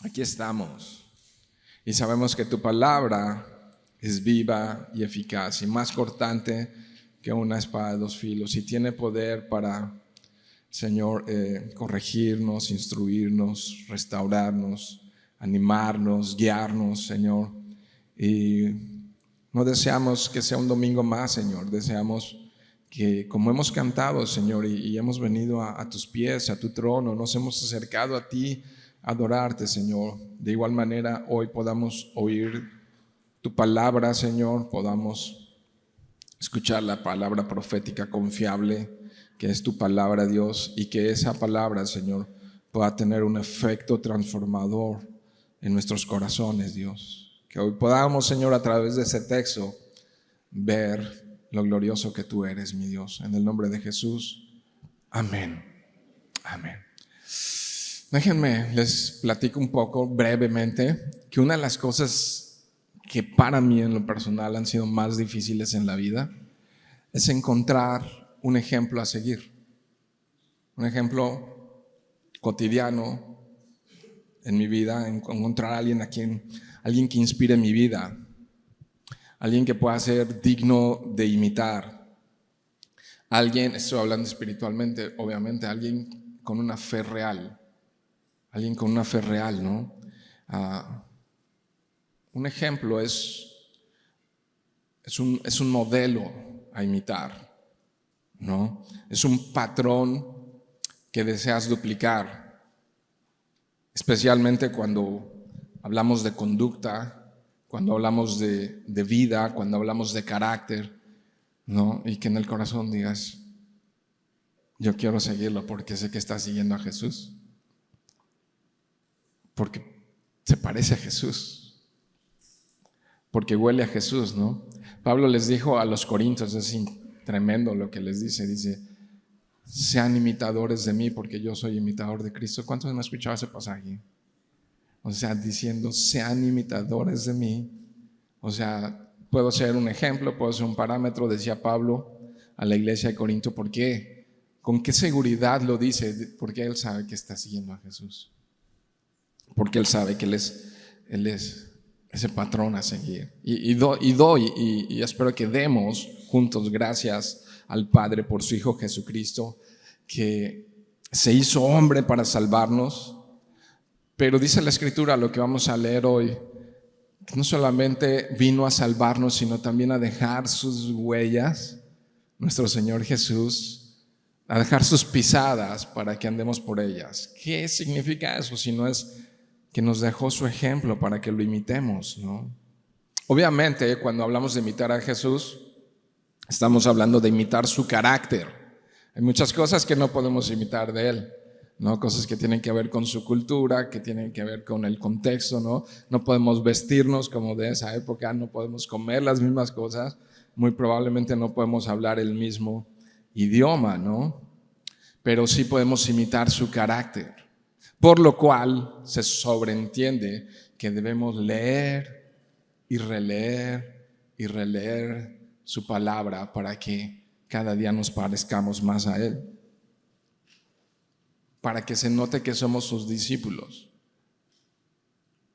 Aquí estamos y sabemos que tu palabra es viva y eficaz y más cortante que una espada de dos filos y tiene poder para, Señor, corregirnos, instruirnos, restaurarnos, animarnos, guiarnos, Señor. Y no deseamos que sea un domingo más, Señor. Deseamos que, como hemos cantado, Señor, y hemos venido a tus pies, a tu trono, nos hemos acercado a ti a adorarte, Señor. De igual manera, hoy podamos oír tu palabra, Señor, podamos escuchar la palabra profética confiable, que es tu palabra, Dios, y que esa palabra, Señor, pueda tener un efecto transformador en nuestros corazones, Dios. Que hoy podamos, Señor, a través de ese texto, ver lo glorioso que tú eres, mi Dios. En el nombre de Jesús, amén. Amén. Déjenme, les platico un poco brevemente que una de las cosas que para mí en lo personal han sido más difíciles en la vida es encontrar un ejemplo a seguir, un ejemplo cotidiano en mi vida, encontrar a alguien alguien que inspire mi vida, alguien que pueda ser digno de imitar, alguien, estoy hablando espiritualmente, obviamente, alguien con una fe real, ¿no? Un ejemplo es un modelo a imitar, ¿no? Es un patrón que deseas duplicar, especialmente cuando hablamos de conducta, cuando hablamos de vida, cuando hablamos de carácter, ¿no? Y que en el corazón digas, yo quiero seguirlo porque sé que está siguiendo a Jesús, porque se parece a Jesús, porque huele a Jesús, ¿no? Pablo les dijo a los corintios, es tremendo lo que les dice, sean imitadores de mí porque yo soy imitador de Cristo. ¿Cuántos han escuchado ese pasaje? O sea, diciendo, sean imitadores de mí. O sea, puedo ser un ejemplo, puedo ser un parámetro, decía Pablo a la iglesia de Corinto. ¿Por qué? ¿Con qué seguridad lo dice? Porque él sabe que está siguiendo a Jesús. Porque él sabe que él es ese patrón a seguir. Y espero que demos juntos gracias al Padre por su Hijo Jesucristo, que se hizo hombre para salvarnos. Pero dice la Escritura, lo que vamos a leer hoy, que no solamente vino a salvarnos, sino también a dejar sus huellas, nuestro Señor Jesús, a dejar sus pisadas para que andemos por ellas. ¿Qué significa eso? Si no es que nos dejó su ejemplo para que lo imitemos, ¿no? Obviamente, cuando hablamos de imitar a Jesús, estamos hablando de imitar su carácter. Hay muchas cosas que no podemos imitar de Él, ¿no? Cosas que tienen que ver con su cultura, que tienen que ver con el contexto, ¿no? No podemos vestirnos como de esa época, no podemos comer las mismas cosas, muy probablemente no podemos hablar el mismo idioma, ¿no? Pero sí podemos imitar su carácter. Por lo cual se sobreentiende que debemos leer y releer su palabra para que cada día nos parezcamos más a Él, para que se note que somos sus discípulos.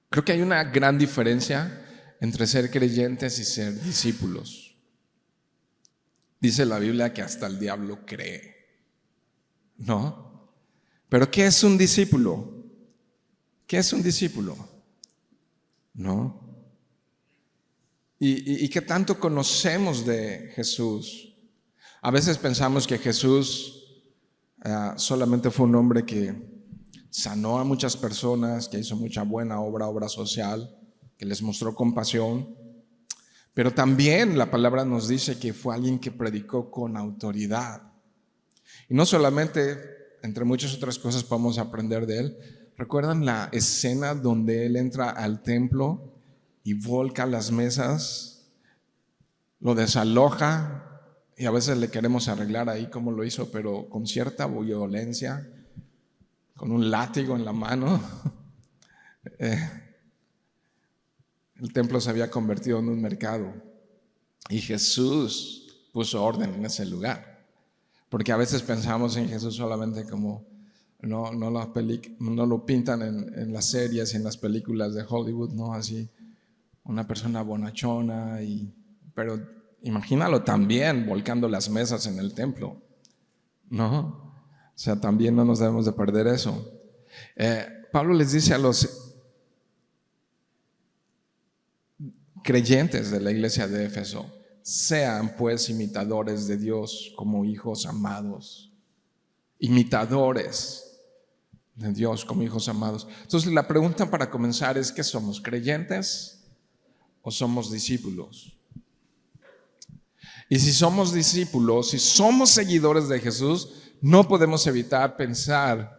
Creo que hay una gran diferencia entre ser creyentes y ser discípulos. Dice la Biblia que hasta el diablo cree, ¿no? Pero ¿qué es un discípulo? ¿Qué es un discípulo? ¿No? ¿Y qué tanto conocemos de Jesús? A veces pensamos que Jesús solamente fue un hombre que sanó a muchas personas, que hizo mucha buena obra social, que les mostró compasión. Pero también la palabra nos dice que fue alguien que predicó con autoridad. Y no solamente, entre muchas otras cosas podemos aprender de él. ¿Recuerdan la escena donde él entra al templo y volca las mesas, lo desaloja y a veces le queremos arreglar ahí como lo hizo, pero con cierta violencia, con un látigo en la mano? El templo se había convertido en un mercado y Jesús puso orden en ese lugar, porque a veces pensamos en Jesús solamente como no lo pintan en las series y en las películas de Hollywood, ¿no? Así, una persona bonachona, pero imagínalo también volcando las mesas en el templo, ¿no? O sea, también no nos debemos de perder eso. Pablo les dice a los creyentes de la iglesia de Éfeso: sean pues imitadores de Dios como hijos amados. Imitadores de Dios como hijos amados. Entonces la pregunta para comenzar es: ¿qué somos? ¿Creyentes o somos discípulos? Y si somos discípulos, si somos seguidores de Jesús, no podemos evitar pensar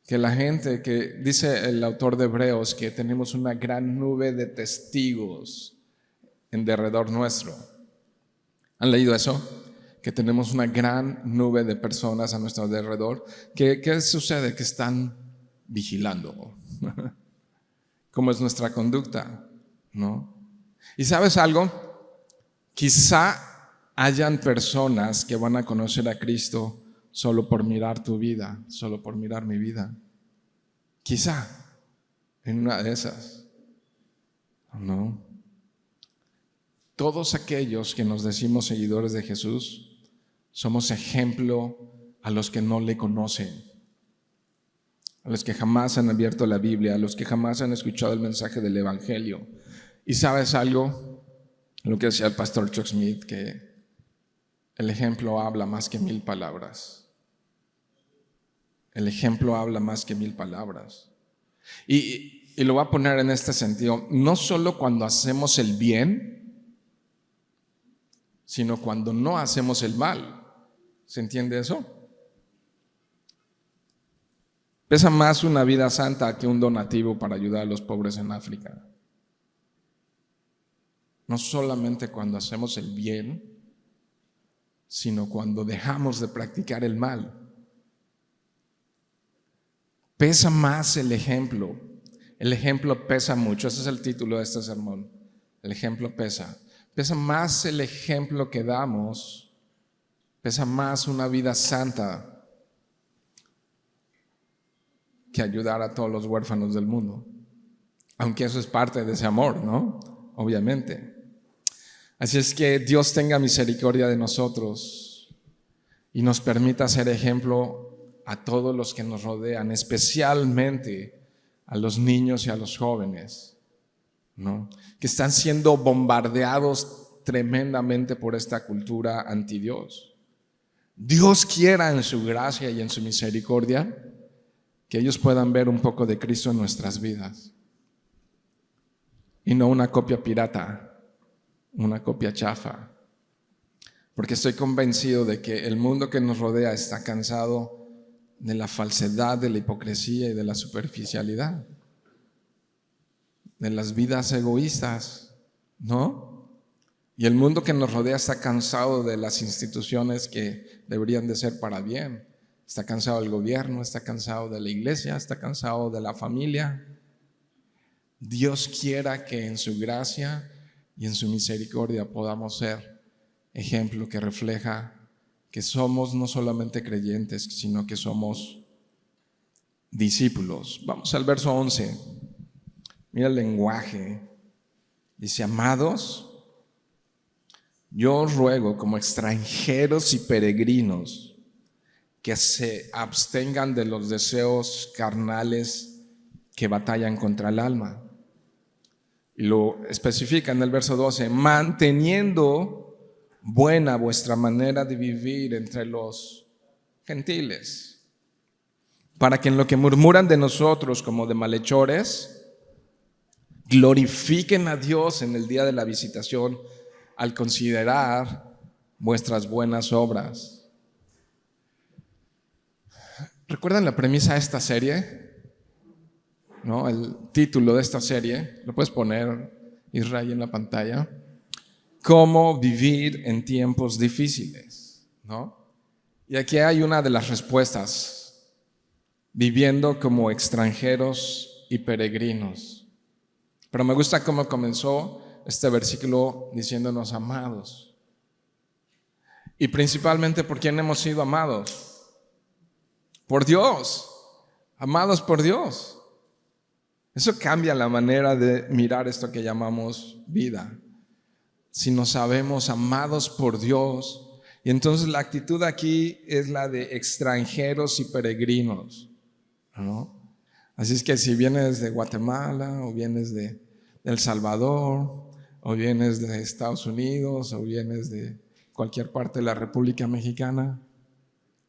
que la gente, que dice el autor de Hebreos, que tenemos una gran nube de testigos en derredor nuestro. ¿Han leído eso? Que tenemos una gran nube de personas a nuestro alrededor. ¿Qué sucede? Que están vigilando cómo es nuestra conducta, ¿no? ¿Y sabes algo? Quizá hayan personas que van a conocer a Cristo solo por mirar tu vida, solo por mirar mi vida. Quizá en una de esas, ¿no? Todos aquellos que nos decimos seguidores de Jesús somos ejemplo a los que no le conocen, a los que jamás han abierto la Biblia, a los que jamás han escuchado el mensaje del Evangelio. ¿Y sabes algo? Lo que decía el pastor Chuck Smith, que el ejemplo habla más que 1000 palabras. El ejemplo habla más que 1000 palabras. Y lo voy a poner en este sentido: no solo cuando hacemos el bien, sino cuando no hacemos el mal. ¿Se entiende eso? Pesa más una vida santa que un donativo para ayudar a los pobres en África. No solamente cuando hacemos el bien, sino cuando dejamos de practicar el mal. Pesa más el ejemplo. El ejemplo pesa mucho. Ese es el título de este sermón. El ejemplo pesa. Pesa más el ejemplo que damos. Pesa más una vida santa que ayudar a todos los huérfanos del mundo. Aunque eso es parte de ese amor, ¿no? Obviamente. Así es que Dios tenga misericordia de nosotros y nos permita ser ejemplo a todos los que nos rodean, especialmente a los niños y a los jóvenes, ¿no? Que están siendo bombardeados tremendamente por esta cultura anti Dios. Dios quiera en su gracia y en su misericordia que ellos puedan ver un poco de Cristo en nuestras vidas y no una copia pirata, una copia chafa. Porque estoy convencido de que el mundo que nos rodea está cansado de la falsedad, de la hipocresía y de la superficialidad, de las vidas egoístas, ¿no? Y el mundo que nos rodea está cansado de las instituciones que deberían de ser para bien. Está cansado del gobierno, está cansado de la iglesia, está cansado de la familia. Dios quiera que en su gracia y en su misericordia podamos ser ejemplo que refleja que somos no solamente creyentes, sino que somos discípulos. Vamos al verso 11. Mira el lenguaje. Dice: amados, yo os ruego como extranjeros y peregrinos que se abstengan de los deseos carnales que batallan contra el alma. Y lo especifica en el verso 12: manteniendo buena vuestra manera de vivir entre los gentiles, para que en lo que murmuran de nosotros como de malhechores, glorifiquen a Dios en el día de la visitación al considerar vuestras buenas obras. ¿Recuerdan la premisa de esta serie? ¿No? El título de esta serie, lo puedes poner, Israel, en la pantalla: cómo vivir en tiempos difíciles, ¿no? Y aquí hay una de las respuestas: viviendo como extranjeros y peregrinos. Pero me gusta cómo comenzó este versículo diciéndonos amados. Y principalmente, ¿por quién hemos sido amados? por Dios, amados por Dios. Eso cambia la manera de mirar esto que llamamos vida. Si nos sabemos amados por Dios, y entonces la actitud aquí es la de extranjeros y peregrinos, ¿no? Así es que si vienes de Guatemala, o vienes de El Salvador, o vienes de Estados Unidos, o vienes de cualquier parte de la República Mexicana,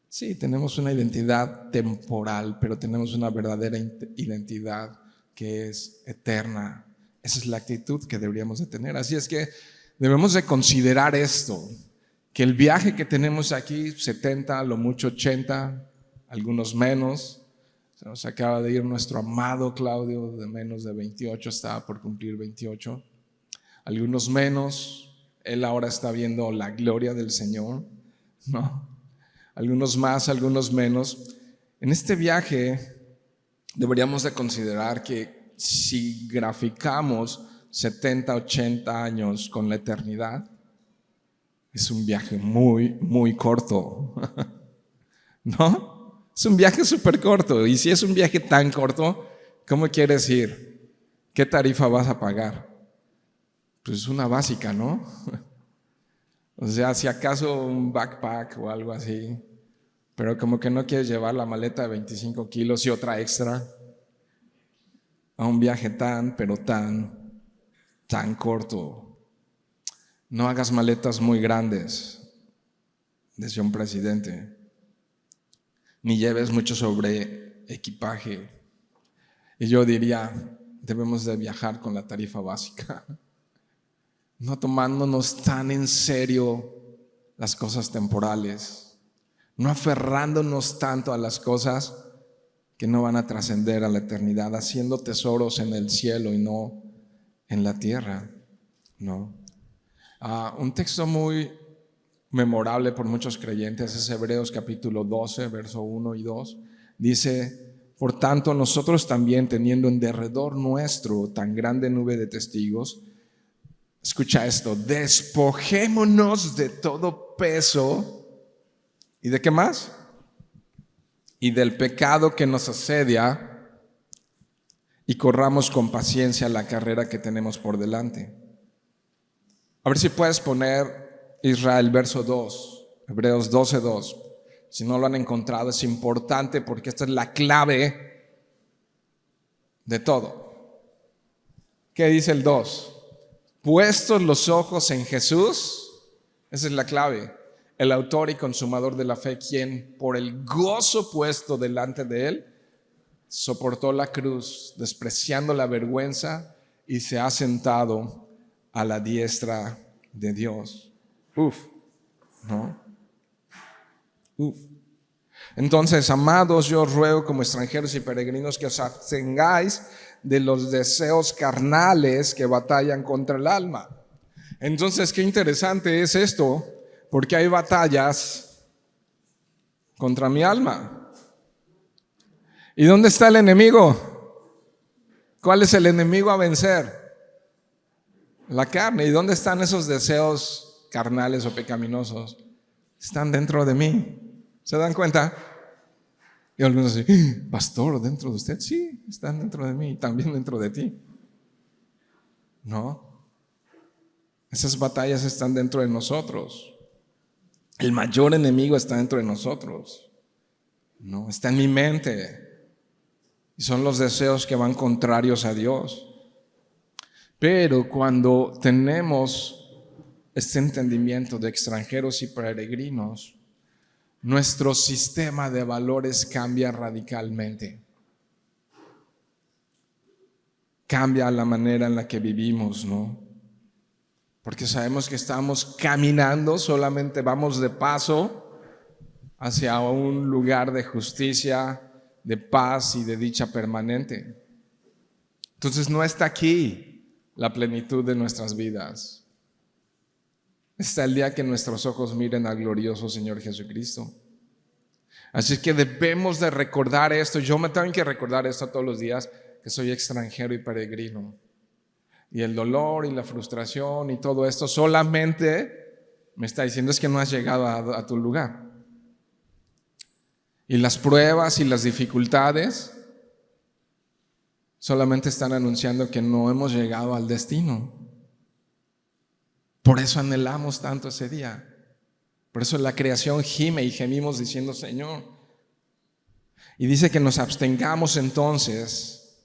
sí, tenemos una identidad temporal, pero tenemos una verdadera identidad que es eterna. Esa es la actitud que deberíamos de tener. Así es que debemos de considerar esto, que el viaje que tenemos aquí, 70, a lo mucho 80, algunos menos. Se nos acaba de ir nuestro amado Claudio, de menos de 28, estaba por cumplir 28. Algunos menos, él ahora está viendo la gloria del Señor, ¿no? Algunos más, algunos menos. En este viaje deberíamos de considerar que si graficamos 70, 80 años con la eternidad, es un viaje muy, muy corto, ¿no? Es un viaje súper corto. Y si es un viaje tan corto, ¿cómo quieres ir? ¿Qué tarifa vas a pagar? Pues una básica, ¿no? O sea, si acaso un backpack o algo así, pero como que no quieres llevar la maleta de 25 kilos y otra extra a un viaje tan corto. No hagas maletas muy grandes, decía un presidente. Ni lleves mucho sobre equipaje. Y yo diría, debemos de viajar con la tarifa básica, no tomándonos tan en serio las cosas temporales, no aferrándonos tanto a las cosas que no van a trascender a la eternidad, haciendo tesoros en el cielo y no en la tierra, ¿no? Un texto muy memorable por muchos creyentes es Hebreos capítulo 12, verso 1 y 2. Dice: por tanto, nosotros también, teniendo en derredor nuestro tan grande nube de testigos, escucha esto, despojémonos de todo peso. ¿Y de qué más? Y del pecado que nos asedia, y corramos con paciencia la carrera que tenemos por delante. A ver si puedes poner, Israel, verso 2, Hebreos 12, 2. Si no lo han encontrado, es importante porque esta es la clave de todo. ¿Qué dice el 2? Puestos los ojos en Jesús, esa es la clave. El autor y consumador de la fe, quien por el gozo puesto delante de él, soportó la cruz, despreciando la vergüenza, y se ha sentado a la diestra de Dios. ¿No? Entonces, amados, yo os ruego como extranjeros y peregrinos que os abstengáis de los deseos carnales que batallan contra el alma. Entonces, qué interesante es esto, porque hay batallas contra mi alma. ¿Y dónde está el enemigo? ¿Cuál es el enemigo a vencer? La carne. ¿Y dónde están esos deseos carnales o pecaminosos? Están dentro de mí. ¿Se dan cuenta? Y algunos dicen: pastor, ¿dentro de usted? Sí, están dentro de mí y también dentro de ti. No, esas batallas están dentro de nosotros. El mayor enemigo está dentro de nosotros. No, está en mi mente. Y son los deseos que van contrarios a Dios. Pero cuando tenemos este entendimiento de extranjeros y peregrinos, nuestro sistema de valores cambia radicalmente. Cambia la manera en la que vivimos, ¿no? Porque sabemos que estamos caminando, solamente vamos de paso hacia un lugar de justicia, de paz y de dicha permanente. Entonces no está aquí la plenitud de nuestras vidas. Está el día que nuestros ojos miren al glorioso Señor Jesucristo. Así que debemos de recordar esto. Yo me tengo que recordar esto todos los días, que soy extranjero y peregrino. Y el dolor y la frustración y todo esto solamente me está diciendo es que no has llegado a tu lugar. Y las pruebas y las dificultades solamente están anunciando que no hemos llegado al destino. Por eso anhelamos tanto ese día. Por eso la creación gime y gemimos diciendo: Señor. Y dice que nos abstengamos entonces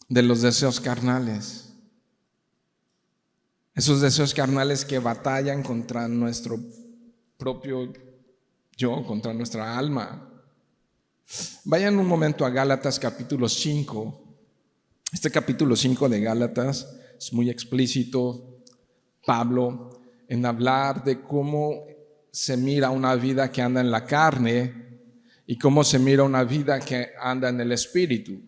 de los deseos carnales. Esos deseos carnales que batallan contra nuestro propio yo, contra nuestra alma. Vayan un momento a Gálatas capítulo 5. Este capítulo 5 de Gálatas es muy explícito, Pablo, en hablar de cómo se mira una vida que anda en la carne y cómo se mira una vida que anda en el espíritu.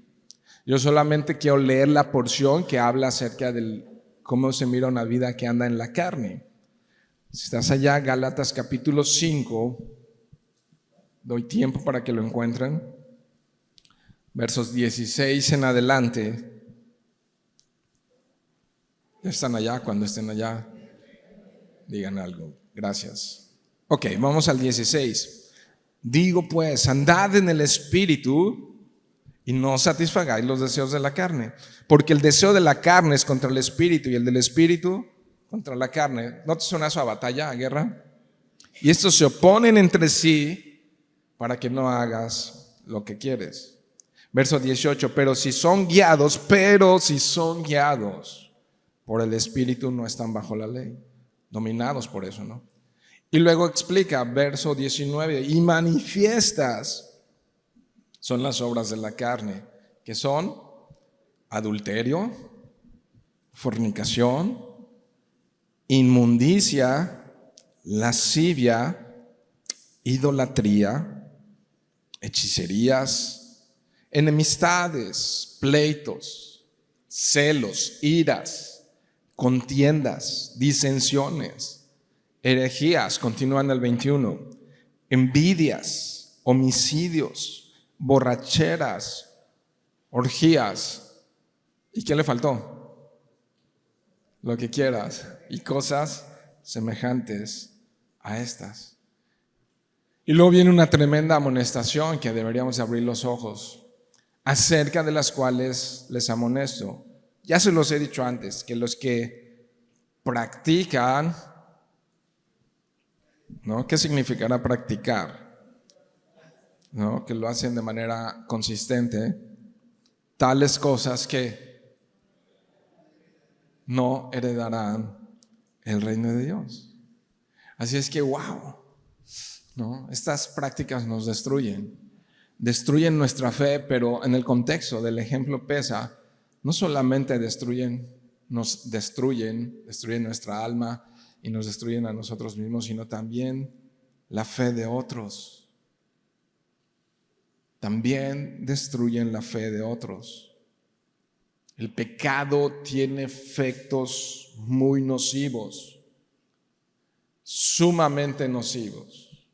Yo solamente quiero leer la porción que habla acerca de cómo se mira una vida que anda en la carne. Si estás allá, Gálatas capítulo 5, doy tiempo para que lo encuentren, versos 16 en adelante. ¿Ya están allá? Cuando estén allá, digan algo. Gracias. Ok, vamos al 16. Digo pues, andad en el espíritu y no satisfagáis los deseos de la carne, porque el deseo de la carne es contra el espíritu y el del espíritu contra la carne. ¿No te suena eso a batalla, a guerra? Y estos se oponen entre sí para que no hagas lo que quieres. Verso 18, pero si son guiados por el Espíritu, no están bajo la ley, dominados por eso, ¿no? Y luego explica, verso 19, y manifiestas son las obras de la carne, que son adulterio, fornicación, inmundicia, lascivia, idolatría, hechicerías, enemistades, pleitos, celos, iras, contiendas, disensiones, herejías, continúa en el 21, envidias, homicidios, borracheras, orgías. ¿Y qué le faltó? Lo que quieras, y cosas semejantes a estas. Y luego viene una tremenda amonestación que deberíamos abrir los ojos, acerca de las cuales les amonesto. Ya se los he dicho antes, que los que practican, ¿no? ¿Qué significará practicar? ¿No? Que lo hacen de manera consistente, tales cosas que no heredarán el reino de Dios. Así es que, wow, ¿no? Estas prácticas nos destruyen nuestra fe, pero en el contexto del ejemplo pesa, no solamente nos destruyen nuestra alma y nos destruyen a nosotros mismos, sino también la fe de otros. También destruyen la fe de otros. El pecado tiene efectos muy nocivos, sumamente nocivos,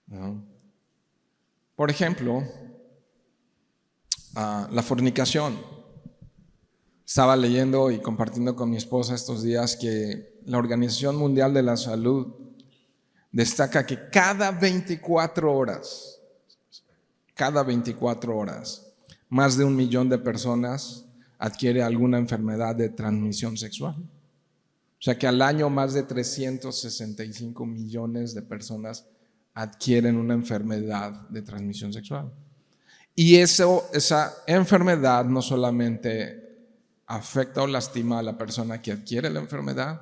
¿no? Por ejemplo, la fornicación. Estaba leyendo y compartiendo con mi esposa estos días que la Organización Mundial de la Salud destaca que cada 24 horas, más de 1 millón de personas adquiere alguna enfermedad de transmisión sexual. O sea que al año más de 365 millones de personas adquieren una enfermedad de transmisión sexual. Y esa enfermedad no solamente afecta o lastima a la persona que adquiere la enfermedad,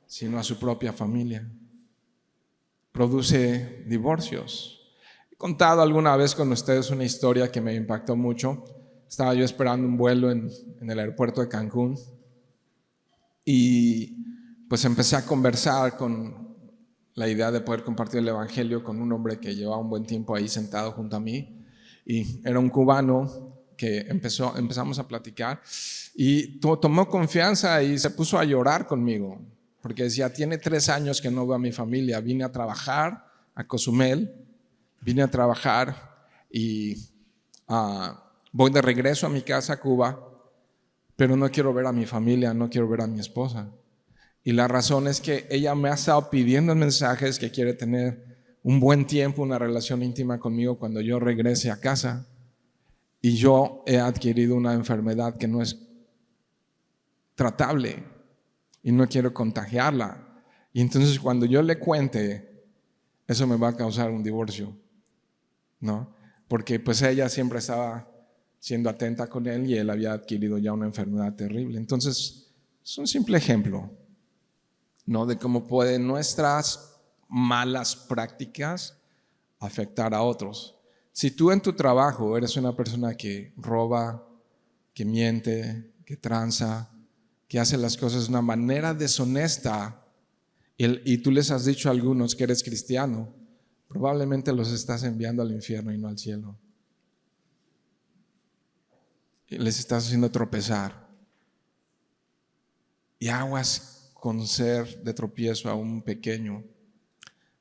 sino a su propia familia. Produce divorcios. He contado alguna vez con ustedes una historia que me impactó mucho. Estaba yo esperando un vuelo en el aeropuerto de Cancún y pues empecé a conversar con la idea de poder compartir el evangelio con un hombre que llevaba un buen tiempo ahí sentado junto a mí, y era un cubano que empezamos a platicar y tomó confianza y se puso a llorar conmigo porque decía: tiene 3 años que no veo a mi familia, vine a trabajar a Cozumel, y voy de regreso a mi casa a Cuba, pero no quiero ver a mi familia, no quiero ver a mi esposa. Y la razón es que ella me ha estado pidiendo mensajes que quiere tener un buen tiempo, una relación íntima conmigo cuando yo regrese a casa y yo he adquirido una enfermedad que no es tratable y no quiero contagiarla. Y entonces cuando yo le cuente, eso me va a causar un divorcio, ¿no? Porque pues ella siempre estaba siendo atenta con él y él había adquirido ya una enfermedad terrible. Entonces, es un simple ejemplo, ¿no? De cómo pueden nuestras malas prácticas afectar a otros. Si tú en tu trabajo eres una persona que roba, que miente, que tranza, que hace las cosas de una manera deshonesta, y tú les has dicho a algunos que eres cristiano, probablemente los estás enviando al infierno y no al cielo. Y les estás haciendo tropezar. Y aguas con ser de tropiezo a un pequeño,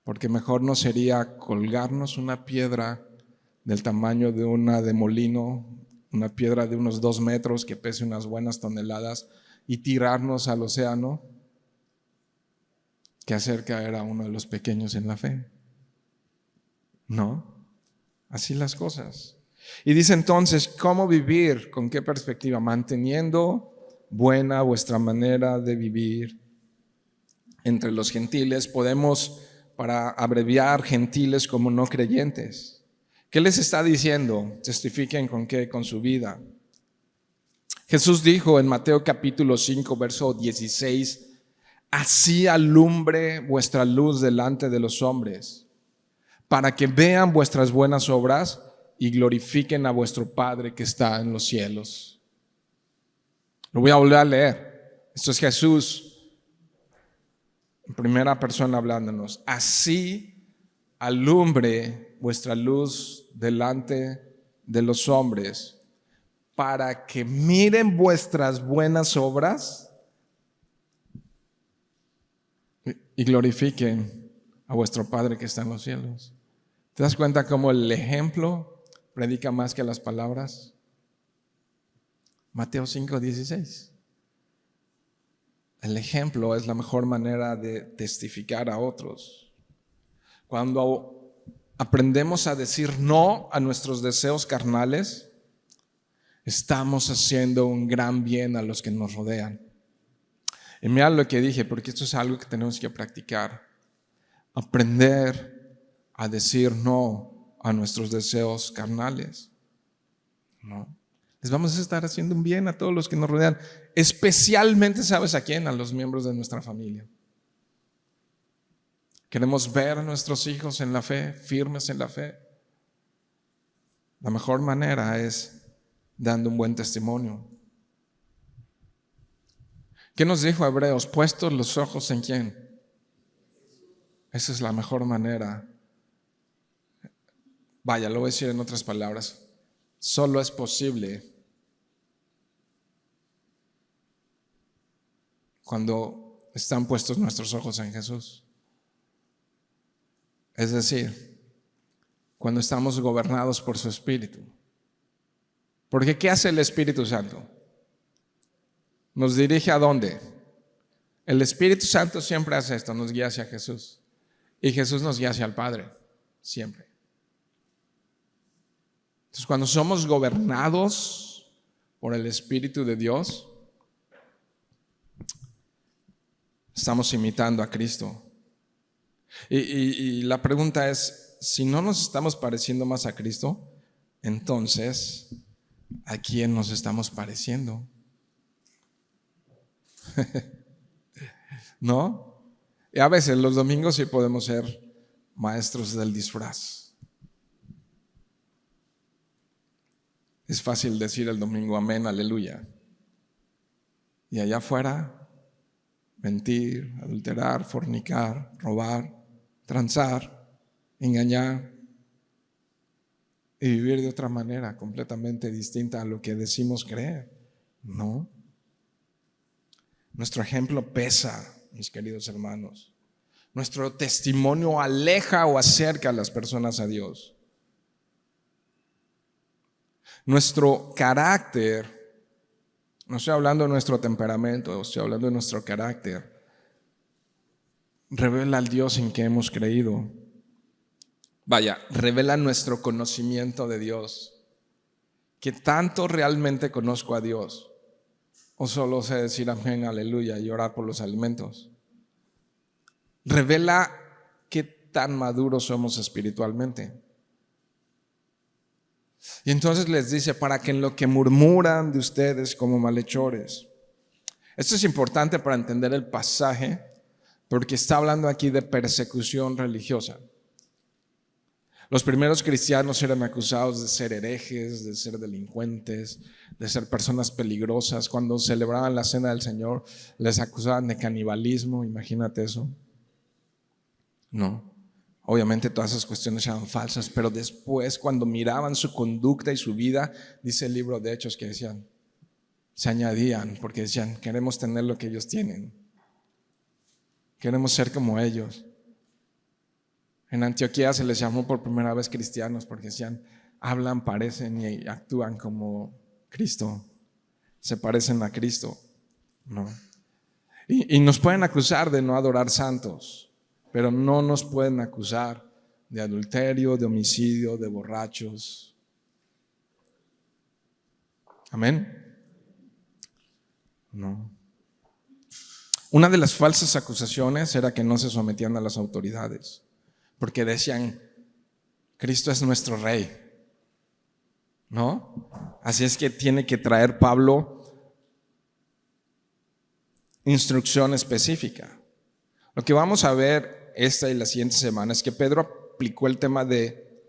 porque mejor no sería colgarnos una piedra del tamaño de una de molino, una piedra de unos 2 metros que pese unas buenas toneladas y tirarnos al océano, que hacer caer a uno de los pequeños en la fe. No, así las cosas. Y dice entonces, ¿cómo vivir? ¿Con qué perspectiva? Manteniendo buena vuestra manera de vivir entre los gentiles. Podemos, para abreviar, gentiles como no creyentes. ¿Qué les está diciendo? Testifiquen con qué, con su vida. Jesús dijo en Mateo capítulo 5, verso 16, así alumbre vuestra luz delante de los hombres, para que vean vuestras buenas obras y glorifiquen a vuestro Padre que está en los cielos. Lo voy a volver a leer. Esto es Jesús en primera persona hablándonos. Así alumbre vuestra luz delante de los hombres, para que miren vuestras buenas obras y glorifiquen a vuestro Padre que está en los cielos. ¿Te das cuenta cómo el ejemplo predica más que las palabras? Mateo 5:16. El ejemplo es la mejor manera de testificar a otros. Cuando aprendemos a decir no a nuestros deseos carnales, estamos haciendo un gran bien a los que nos rodean. Y mira lo que dije, porque esto es algo que tenemos que practicar. Aprender a decir no a nuestros deseos carnales. ¿No? Les vamos a estar haciendo un bien a todos los que nos rodean. Especialmente, ¿sabes a quién? A los miembros de nuestra familia. Queremos ver a nuestros hijos en la fe, firmes en la fe. La mejor manera es dando un buen testimonio. ¿Qué nos dijo Hebreos? Puestos los ojos en ¿quién? Esa es la mejor manera. Vaya, lo voy a decir en otras palabras. Solo es posible cuando están puestos nuestros ojos en Jesús. Es decir, cuando estamos gobernados por su Espíritu. Porque ¿qué hace el Espíritu Santo? ¿Nos dirige a dónde? El Espíritu Santo siempre hace esto, nos guía hacia Jesús. Y Jesús nos guía hacia el Padre, siempre. Entonces, cuando somos gobernados por el Espíritu de Dios, estamos imitando a Cristo. Y la pregunta es, si no nos estamos pareciendo más a Cristo, entonces, ¿a quién nos estamos pareciendo? ¿No? Y a veces los domingos sí podemos ser maestros del disfraz. Es fácil decir el domingo amén, aleluya. Y allá afuera, mentir, adulterar, fornicar, robar, transar, engañar y vivir de otra manera completamente distinta a lo que decimos creer. No. Nuestro ejemplo pesa, mis queridos hermanos. Nuestro testimonio aleja o acerca a las personas a Dios. Nuestro carácter, no estoy hablando de nuestro temperamento, estoy hablando de nuestro carácter, revela al Dios en que hemos creído. Vaya, revela nuestro conocimiento de Dios. ¿Qué tanto realmente conozco a Dios? ¿O solo sé decir amén, aleluya y orar por los alimentos? Revela qué tan maduros somos espiritualmente. Y entonces les dice, para que en lo que murmuran de ustedes como malhechores. Esto es importante para entender el pasaje, porque está hablando aquí de persecución religiosa. Los primeros cristianos eran acusados de ser herejes, de ser delincuentes, de ser personas peligrosas. Cuando celebraban la cena del Señor, les acusaban de canibalismo. Imagínate eso. No, obviamente todas esas cuestiones eran falsas, pero después, cuando miraban su conducta y su vida, dice el libro de Hechos que decían, se añadían, porque decían, queremos tener lo que ellos tienen, queremos ser como ellos. En Antioquía se les llamó por primera vez cristianos, porque decían, hablan, parecen y actúan como Cristo, se parecen a Cristo, ¿no? Y nos pueden acusar de no adorar santos, pero no nos pueden acusar de adulterio, de homicidio, de borrachos. ¿Amén? No. Una de las falsas acusaciones era que no se sometían a las autoridades, porque decían, Cristo es nuestro rey, ¿no? Así es que tiene que traer Pablo instrucción específica. Lo que vamos a ver esta y la siguiente semana es que Pedro aplicó el tema de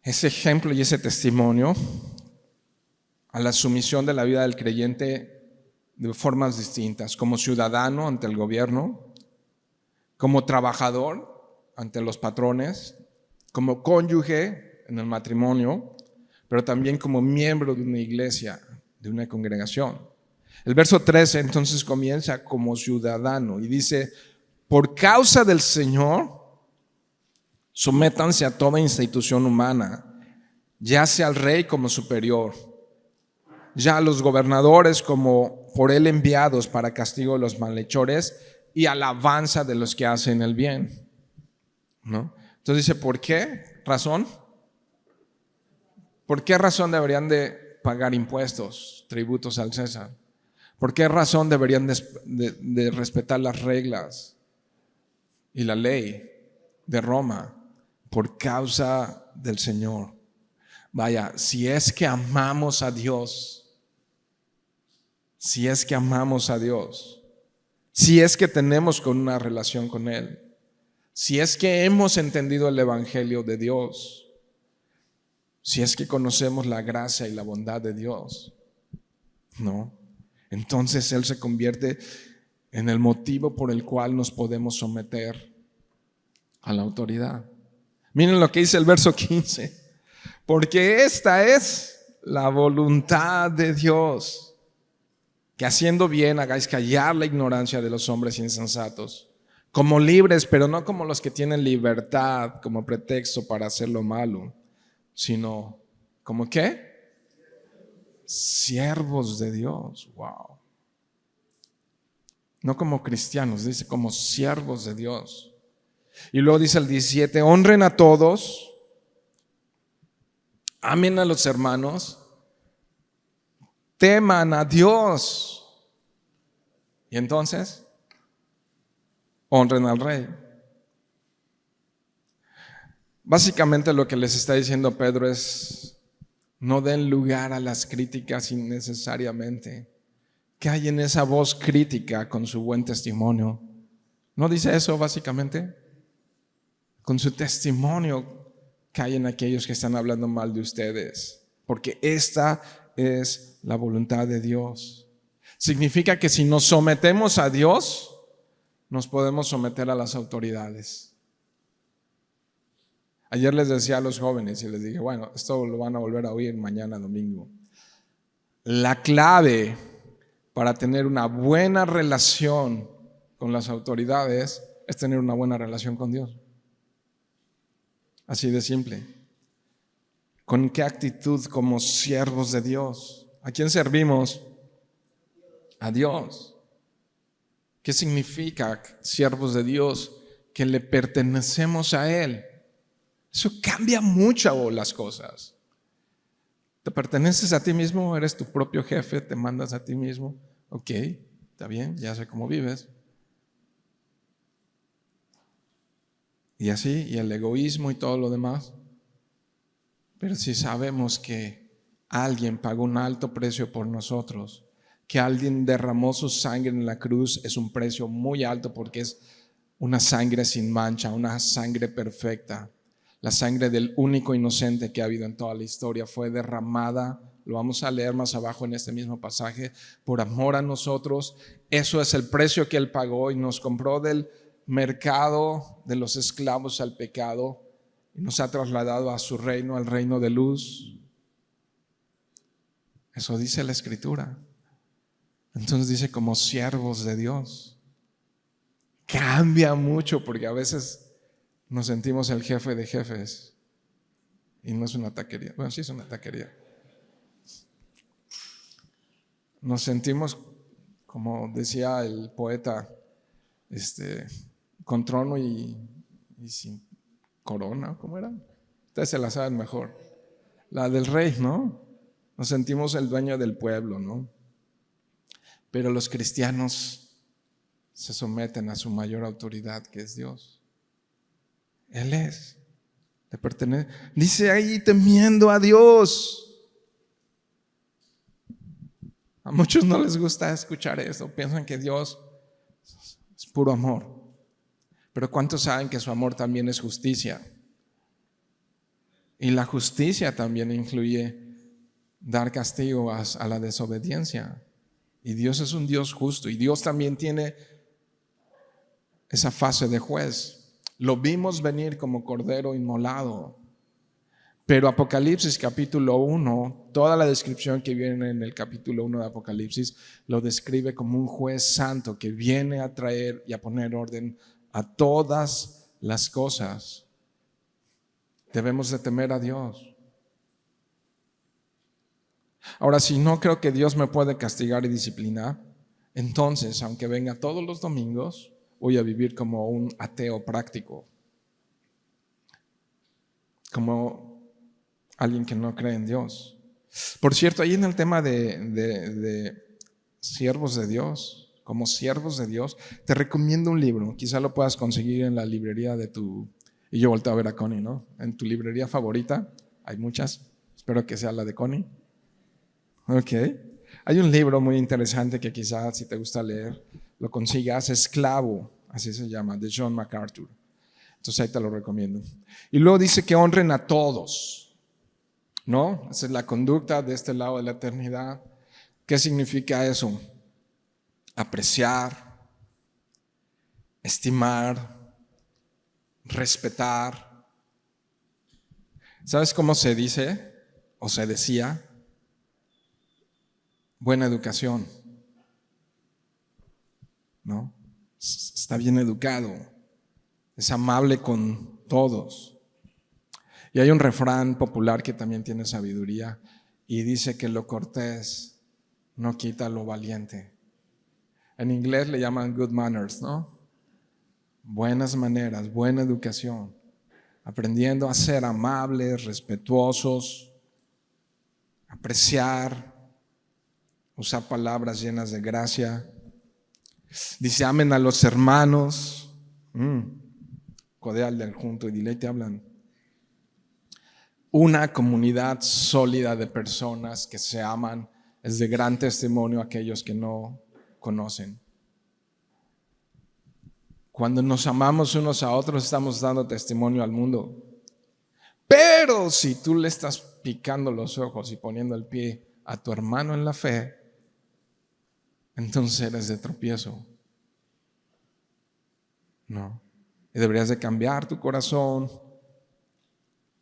ese ejemplo y ese testimonio a la sumisión de la vida del creyente de formas distintas, como ciudadano ante el gobierno, como trabajador ante los patrones, como cónyuge en el matrimonio, pero también como miembro de una iglesia, de una congregación. El verso 13 entonces comienza como ciudadano y dice, por causa del Señor, sométanse a toda institución humana, ya sea al rey como superior, ya a los gobernadores como por él enviados para castigo de los malhechores y alabanza de los que hacen el bien, ¿no? Entonces dice, ¿por qué razón? ¿Por qué razón deberían de pagar impuestos, tributos al César? ¿Por qué razón deberían de respetar las reglas y la ley de Roma? Por causa del Señor. Vaya, si es que amamos a Dios, si es que amamos a Dios, si es que tenemos con una relación con Él, si es que hemos entendido el Evangelio de Dios, si es que conocemos la gracia y la bondad de Dios, ¿no? Entonces Él se convierte en el motivo por el cual nos podemos someter a la autoridad. Miren lo que dice el verso 15. Porque esta es la voluntad de Dios, que haciendo bien hagáis callar la ignorancia de los hombres insensatos, como libres, pero no como los que tienen libertad como pretexto para hacer lo malo, sino como ¿qué? Siervos de Dios. Wow. No como cristianos, dice como siervos de Dios. Y luego dice el 17, honren a todos, amen a los hermanos, teman a Dios. Y entonces, honren al rey. Básicamente lo que les está diciendo Pedro es, no den lugar a las críticas innecesariamente. ¿Qué hay en esa voz crítica con su buen testimonio? ¿No dice eso básicamente? Con su testimonio que hay en aquellos que están hablando mal de ustedes, porque esta es la voluntad de Dios. Significa que si nos sometemos a Dios, nos podemos someter a las autoridades. Ayer les decía a los jóvenes y les dije, bueno, esto lo van a volver a oír mañana domingo. La clave para tener una buena relación con las autoridades es tener una buena relación con Dios. Así de simple. ¿Con qué actitud como siervos de Dios? ¿A quién servimos? A Dios. ¿Qué significa siervos de Dios? Que le pertenecemos a Él. Eso cambia mucho las cosas. ¿Te perteneces a ti mismo? ¿Eres tu propio jefe? ¿Te mandas a ti mismo? Ok, está bien, ya sé cómo vives. Y así, y el egoísmo y todo lo demás. Pero si sabemos que alguien pagó un alto precio por nosotros, que alguien derramó su sangre en la cruz, es un precio muy alto porque es una sangre sin mancha, una sangre perfecta. La sangre del único inocente que ha habido en toda la historia fue derramada, lo vamos a leer más abajo en este mismo pasaje, por amor a nosotros. Eso es el precio que Él pagó y nos compró del mercado de los esclavos al pecado y nos ha trasladado a su reino, al reino de luz. Eso dice la Escritura. Entonces dice como siervos de Dios. Cambia mucho porque a veces nos sentimos el jefe de jefes y no es una taquería. Bueno, sí es una taquería. Nos sentimos, como decía el poeta, con trono y sin corona, ¿cómo era? Ustedes se la saben mejor. La del rey, ¿no? Nos sentimos el dueño del pueblo, ¿no? Pero los cristianos se someten a su mayor autoridad, que es Dios. Él es, le pertenece. Dice ahí, temiendo a Dios. A muchos no les gusta escuchar eso, piensan que Dios es puro amor. Pero ¿cuántos saben que su amor también es justicia? Y la justicia también incluye dar castigo a la desobediencia. Y Dios es un Dios justo. Y Dios también tiene esa fase de juez. Lo vimos venir como cordero inmolado. Pero Apocalipsis capítulo 1, toda la descripción que viene en el capítulo 1 de Apocalipsis, lo describe como un juez santo que viene a traer y a poner orden a todas las cosas. Debemos de temer a Dios. Ahora, si no creo que Dios me puede castigar y disciplinar, entonces, aunque venga todos los domingos, voy a vivir como un ateo práctico, como alguien que no cree en Dios. Por cierto, ahí en el tema de siervos de Dios, como siervos de Dios, te recomiendo un libro, quizá lo puedas conseguir en la librería de tu, y yo volteo a ver a Connie, ¿no? En tu librería favorita, hay muchas, espero que sea la de Connie. Ok, hay un libro muy interesante que quizás si te gusta leer, lo consigas, Esclavo, así se llama, de John MacArthur. Entonces ahí te lo recomiendo. Y luego dice que honren a todos, ¿no? Esa es la conducta de este lado de la eternidad. ¿Qué significa eso? Apreciar, estimar, respetar. ¿Sabes cómo se dice o se decía? Buena educación, ¿no? Está bien educado, es amable con todos. Y hay un refrán popular que también tiene sabiduría y dice que lo cortés no quita lo valiente. En inglés le llaman good manners, ¿no? Buenas maneras, buena educación, aprendiendo a ser amables, respetuosos, apreciar, usar palabras llenas de gracia. Dice, amen a los hermanos. Codea al del junto y dile, te hablan. Una comunidad sólida de personas que se aman es de gran testimonio a aquellos que no conocen. Cuando nos amamos unos a otros, estamos dando testimonio al mundo. Pero si tú le estás picando los ojos y poniendo el pie a tu hermano en la fe, entonces eres de tropiezo. No. Y deberías de cambiar tu corazón,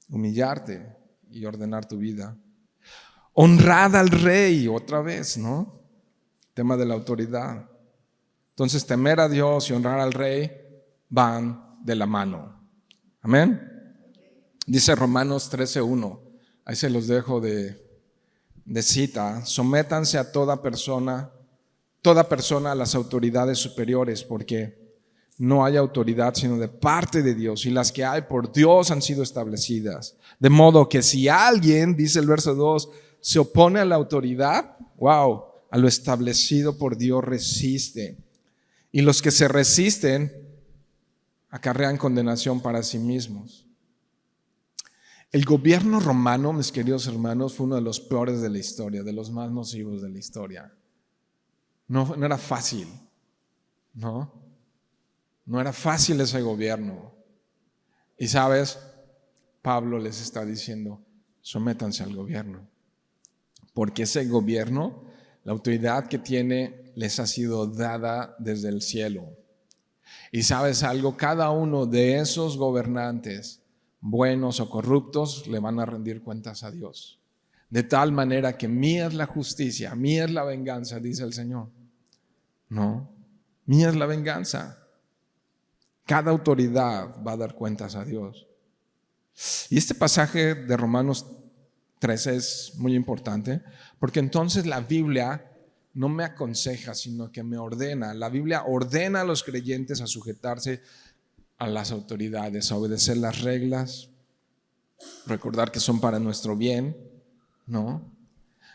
humillarte y ordenar tu vida. Honrad al rey, otra vez, ¿no? Tema de la autoridad. Entonces, temer a Dios y honrar al rey van de la mano. Amén. Dice Romanos 13:1. Ahí se los dejo de cita. Sométanse a toda persona a las autoridades superiores, porque no hay autoridad sino de parte de Dios, y las que hay por Dios han sido establecidas. De modo que si alguien, dice el verso 2, se opone a la autoridad, wow, a lo establecido por Dios resiste. Y los que se resisten acarrean condenación para sí mismos. El gobierno romano, mis queridos hermanos, fue uno de los peores de la historia, de los más nocivos de la historia. No era fácil, no era fácil ese gobierno. Y sabes, Pablo les está diciendo, sométanse al gobierno, porque ese gobierno, la autoridad que tiene, les ha sido dada desde el cielo. Y sabes algo, cada uno de esos gobernantes, buenos o corruptos, le van a rendir cuentas a Dios. De tal manera que mía es la justicia, mía es la venganza, dice el Señor. No, mía es la venganza. Cada autoridad va a dar cuentas a Dios. Y este pasaje de Romanos 13 es muy importante, porque entonces la Biblia no me aconseja, sino que me ordena. La Biblia ordena a los creyentes a sujetarse a las autoridades, a obedecer las reglas, recordar que son para nuestro bien, ¿no?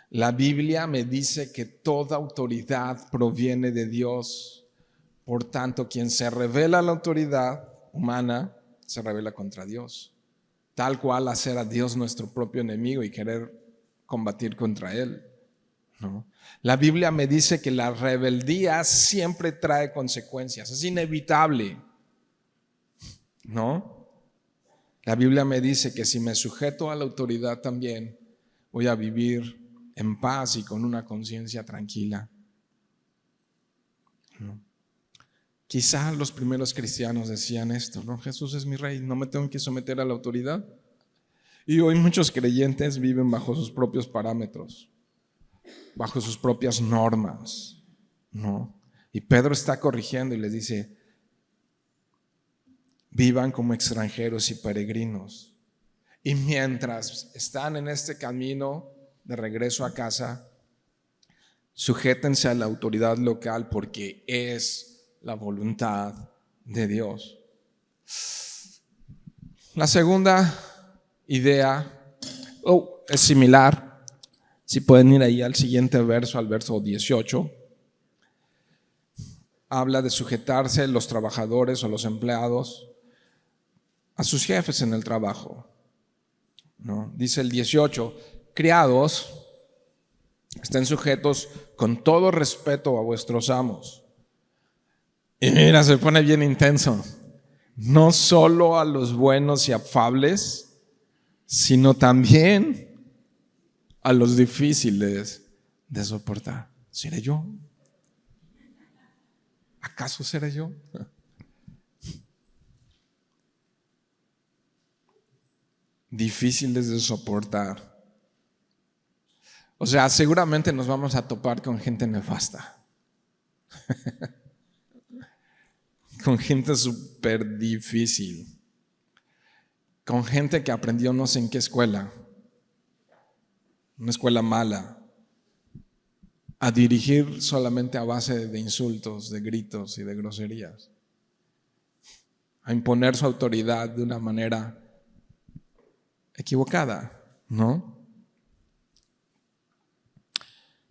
La Biblia me dice que toda autoridad proviene de Dios. Por tanto, quien se revela a la autoridad humana, se revela contra Dios. Tal cual hacer a Dios nuestro propio enemigo y querer combatir contra Él, ¿no? La Biblia me dice que la rebeldía siempre trae consecuencias, es inevitable, ¿no? La Biblia me dice que si me sujeto a la autoridad también, voy a vivir en paz y con una conciencia tranquila, ¿no? Quizá los primeros cristianos decían esto, ¿no? Jesús es mi rey, no me tengo que someter a la autoridad. Y hoy muchos creyentes viven bajo sus propios parámetros, bajo sus propias normas, ¿no? Y Pedro está corrigiendo y les dice, vivan como extranjeros y peregrinos. Y mientras están en este camino de regreso a casa, sujétense a la autoridad local porque es la voluntad de Dios. La segunda idea es similar. Si pueden ir ahí al siguiente verso, al verso 18. Habla de sujetarse los trabajadores o los empleados a sus jefes en el trabajo, ¿no? Dice el 18, criados, estén sujetos con todo respeto a vuestros amos. Y mira, se pone bien intenso. No solo a los buenos y afables, sino también a los difíciles de soportar. ¿Seré yo? ¿Acaso seré yo? Difíciles de soportar. O sea, seguramente nos vamos a topar con gente nefasta. Con gente súper difícil. Con gente que aprendió no sé en qué escuela, una escuela mala, a dirigir solamente a base de insultos, de gritos y de groserías, a imponer su autoridad de una manera equivocada, ¿no?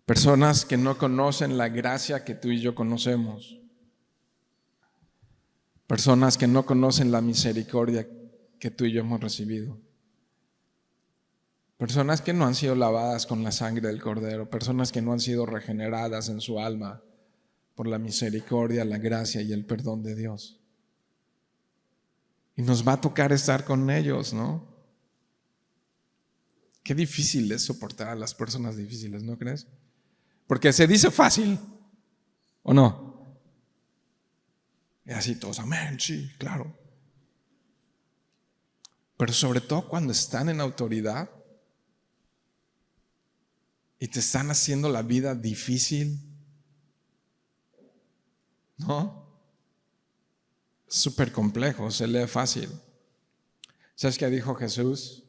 Personas que no conocen la gracia que tú y yo conocemos. Personas que no conocen la misericordia que tú y yo hemos recibido. Personas que no han sido lavadas con la sangre del Cordero. Personas que no han sido regeneradas en su alma por la misericordia, la gracia y el perdón de Dios. Y nos va a tocar estar con ellos, ¿no? Qué difícil es soportar a las personas difíciles, ¿no crees? Porque se dice fácil, ¿o no? Y así todos, amén, sí, claro. Pero sobre todo cuando están en autoridad y te están haciendo la vida difícil, ¿no? Es súper complejo, se lee fácil. ¿Sabes qué dijo Jesús?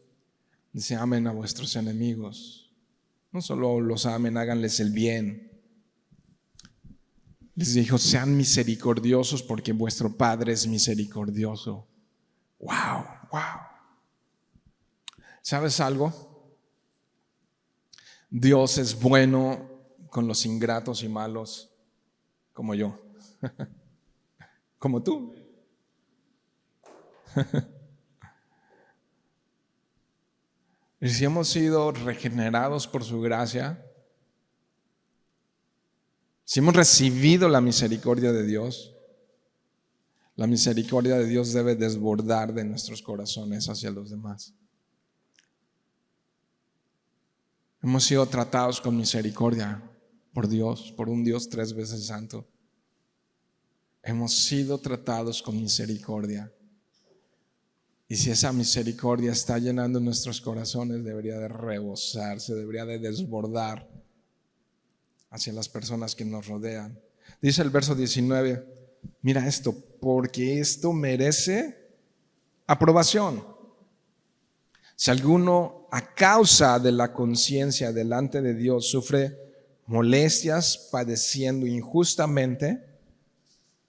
Dice, amen a vuestros enemigos. No solo los amen, háganles el bien. Les dijo, sean misericordiosos porque vuestro Padre es misericordioso. ¡Wow! ¡Wow! ¿Sabes algo? Dios es bueno con los ingratos y malos como yo, como tú. Y si hemos sido regenerados por su gracia, si hemos recibido la misericordia de Dios, la misericordia de Dios debe desbordar de nuestros corazones hacia los demás. Hemos sido tratados con misericordia por Dios, por un Dios 3 veces santo. Hemos sido tratados con misericordia. Y si esa misericordia está llenando nuestros corazones, debería de rebosarse, debería de desbordar hacia las personas que nos rodean. Dice el verso 19, mira esto, porque esto merece aprobación. Si alguno a causa de la conciencia delante de Dios sufre molestias padeciendo injustamente,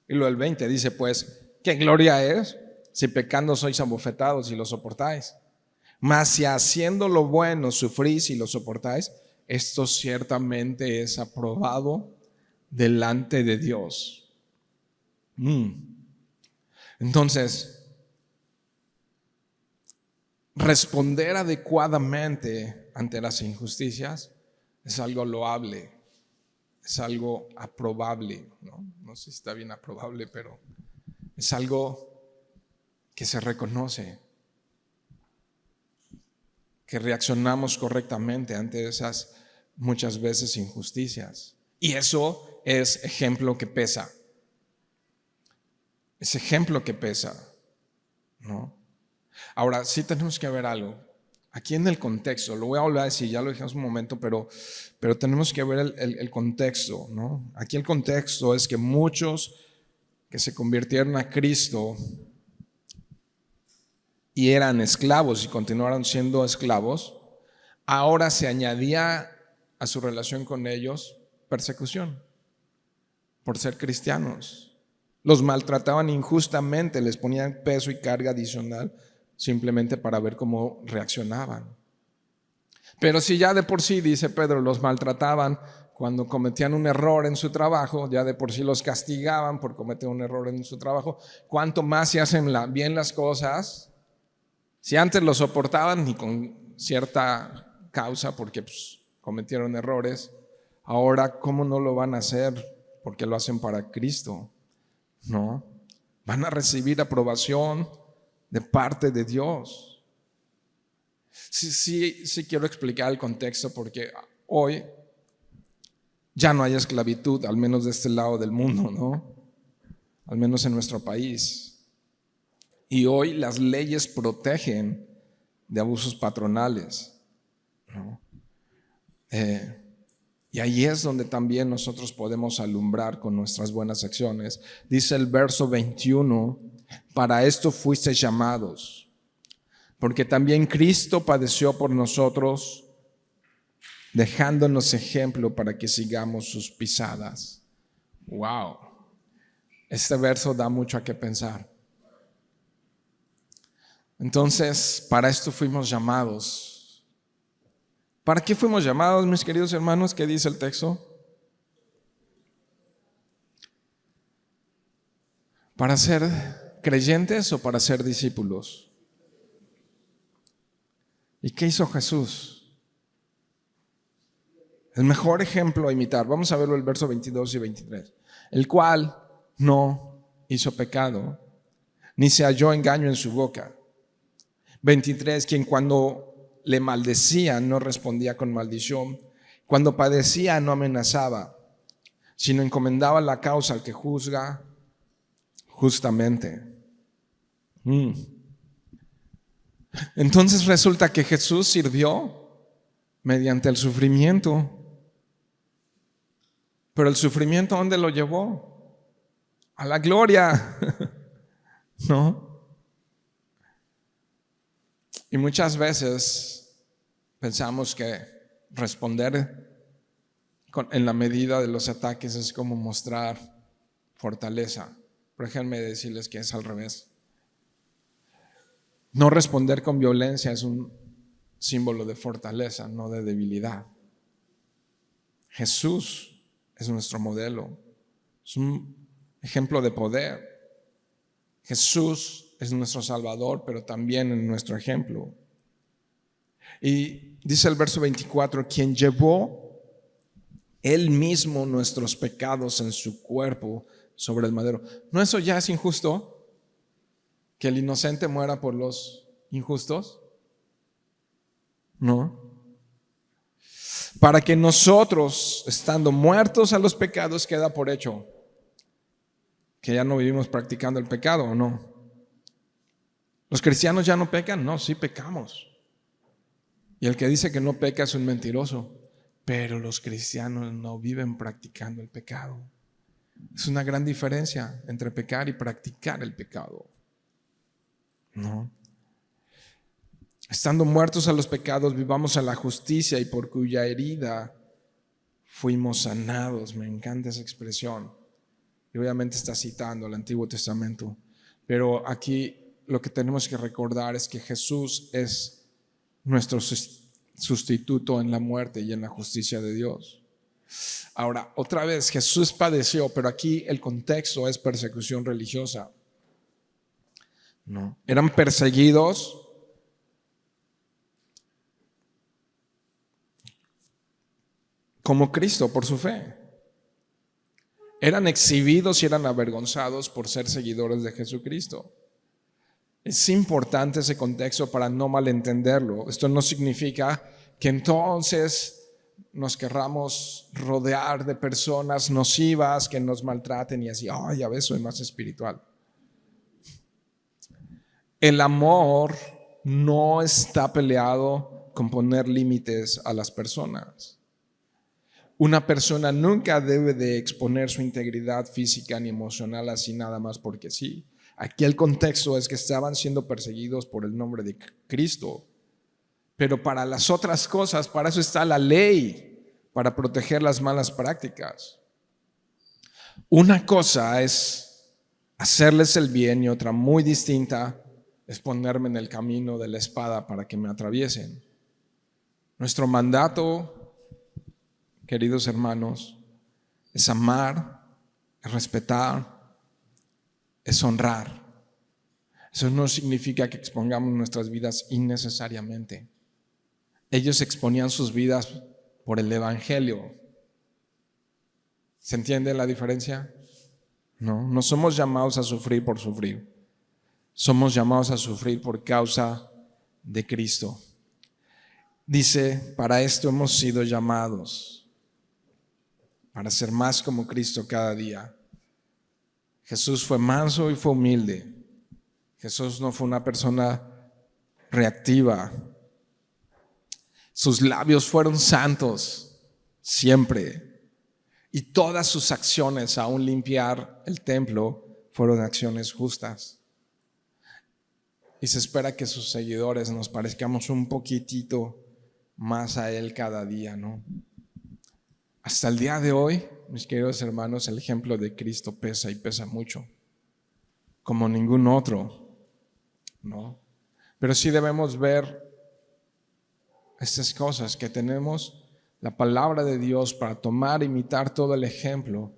y lo del 20 dice pues, ¿qué gloria es si pecando sois abofetados y lo soportáis? Mas si haciendo lo bueno sufrís y lo soportáis, esto ciertamente es aprobado delante de Dios. Entonces, responder adecuadamente ante las injusticias es algo loable, es algo aprobable, no sé si está bien aprobable, pero es algo que se reconoce, que reaccionamos correctamente ante esas muchas veces injusticias. Y eso es ejemplo que pesa. Es ejemplo que pesa, ¿no? Ahora, sí tenemos que ver algo. Aquí en el contexto, lo voy a volver a decir, ya lo dijimos un momento, pero tenemos que ver el contexto, ¿no? Aquí el contexto es que muchos que se convirtieron a Cristo y eran esclavos y continuaron siendo esclavos, ahora se añadía a su relación con ellos persecución por ser cristianos. Los maltrataban injustamente, les ponían peso y carga adicional simplemente para ver cómo reaccionaban. Pero si ya de por sí, dice Pedro, los maltrataban cuando cometían un error en su trabajo, ya de por sí los castigaban por cometer un error en su trabajo, ¿cuánto más si hacen bien las cosas? Si antes lo soportaban y con cierta causa porque cometieron errores, ahora ¿cómo no lo van a hacer? Porque lo hacen para Cristo, ¿no? Van a recibir aprobación de parte de Dios. Sí quiero explicar el contexto porque hoy ya no hay esclavitud, al menos de este lado del mundo, ¿no? Al menos en nuestro país. Y hoy las leyes protegen de abusos patronales, ¿no? Y ahí es donde también nosotros podemos alumbrar con nuestras buenas acciones. Dice el verso 21, para esto fuisteis llamados, porque también Cristo padeció por nosotros, dejándonos ejemplo para que sigamos sus pisadas. Wow, este verso da mucho a qué pensar. Entonces, para esto fuimos llamados. ¿Para qué fuimos llamados, mis queridos hermanos? ¿Qué dice el texto? ¿Para ser creyentes o para ser discípulos? ¿Y qué hizo Jesús? El mejor ejemplo a imitar. Vamos a verlo el verso 22 y 23. El cual no hizo pecado, ni se halló engaño en su boca. 23, quien cuando le maldecían no respondía con maldición, cuando padecía no amenazaba, sino encomendaba la causa al que juzga justamente. Entonces resulta que Jesús sirvió mediante el sufrimiento. Pero el sufrimiento, ¿a dónde lo llevó? A la gloria, ¿no? Y muchas veces pensamos que responder en la medida de los ataques es como mostrar fortaleza. Pero déjenme decirles que es al revés. No responder con violencia es un símbolo de fortaleza, no de debilidad. Jesús es nuestro modelo, es un ejemplo de poder. Jesús es nuestro Salvador, pero también es nuestro ejemplo. Y dice el verso 24, quien llevó Él mismo nuestros pecados en su cuerpo sobre el madero. ¿No eso ya es injusto? ¿Que el inocente muera por los injustos? No. Para que nosotros, estando muertos a los pecados, queda por hecho que ya no vivimos practicando el pecado, ¿o no? ¿Los cristianos ya no pecan? No, sí pecamos. Y el que dice que no peca es un mentiroso. Pero los cristianos no viven practicando el pecado. Es una gran diferencia entre pecar y practicar el pecado. No. Estando muertos a los pecados, vivamos a la justicia, y por cuya herida fuimos sanados. Me encanta esa expresión. Y obviamente está citando el Antiguo Testamento. Pero aquí lo que tenemos que recordar es que Jesús es nuestro sustituto en la muerte y en la justicia de Dios. Ahora, otra vez, Jesús padeció, pero aquí el contexto es persecución religiosa. No, eran perseguidos como Cristo por su fe. Eran exhibidos y eran avergonzados por ser seguidores de Jesucristo. Es importante ese contexto para no malentenderlo. Esto no significa que entonces nos querramos rodear de personas nocivas que nos maltraten y así, ya ves, soy más espiritual. El amor no está peleado con poner límites a las personas. Una persona nunca debe de exponer su integridad física ni emocional así nada más porque sí. Aquí el contexto es que estaban siendo perseguidos por el nombre de Cristo. Pero para las otras cosas, para eso está la ley, para proteger las malas prácticas. Una cosa es hacerles el bien y otra muy distinta es ponerme en el camino de la espada para que me atraviesen. Nuestro mandato, queridos hermanos, es amar, es respetar, es honrar. Eso no significa que expongamos nuestras vidas innecesariamente. Ellos exponían sus vidas por el Evangelio. ¿Se entiende la diferencia? No somos llamados a sufrir por sufrir. Somos llamados a sufrir por causa de Cristo. Dice, para esto hemos sido llamados, para ser más como Cristo cada día. Jesús fue manso y fue humilde. Jesús no fue una persona reactiva. Sus labios fueron santos siempre. Y todas sus acciones, aún limpiar el templo, fueron acciones justas. Y se espera que sus seguidores nos parezcamos un poquitito más a Él cada día, ¿no? Hasta el día de hoy, mis queridos hermanos, el ejemplo de Cristo pesa y pesa mucho, como ningún otro, ¿no? Pero sí debemos ver estas cosas, que tenemos la palabra de Dios para tomar e imitar todo el ejemplo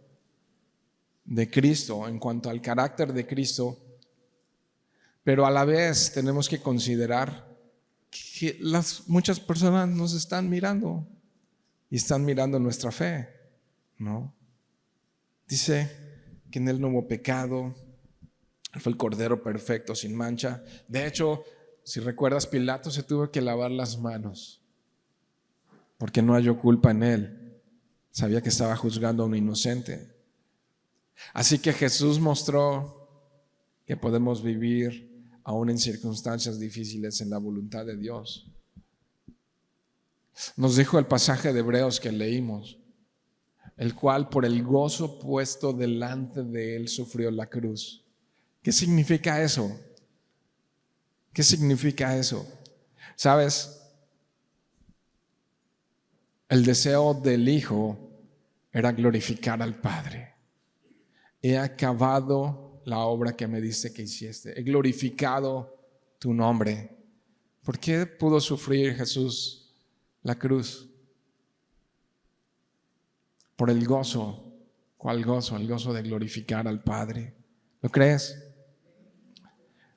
de Cristo en cuanto al carácter de Cristo, pero a la vez tenemos que considerar que muchas personas nos están mirando y están mirando nuestra fe, ¿no? Dice que en Él no hubo pecado, Él fue el Cordero perfecto, sin mancha. De hecho, si recuerdas, Pilato se tuvo que lavar las manos porque no halló culpa en Él. Sabía que estaba juzgando a un inocente. Así que Jesús mostró que podemos vivir aún en circunstancias difíciles en la voluntad de Dios. Nos dijo el pasaje de Hebreos que leímos, el cual por el gozo puesto delante de Él sufrió la cruz. ¿Qué significa eso? ¿Qué significa eso? ¿Sabes? El deseo del Hijo era glorificar al Padre. he acabado la obra que me diste que hiciste, he glorificado tu nombre. ¿Por qué pudo sufrir Jesús la cruz? Por el gozo. ¿Cuál gozo? El gozo de glorificar al Padre. ¿Lo crees?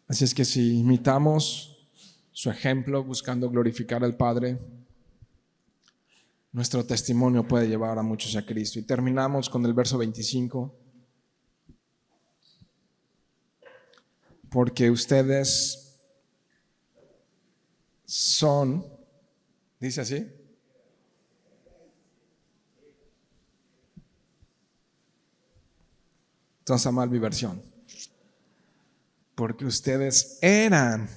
Así es que si imitamos su ejemplo buscando glorificar al Padre, nuestro testimonio puede llevar a muchos a Cristo. Y terminamos con el verso 25. Porque ustedes son, dice así, entonces mal mi versión, porque ustedes eran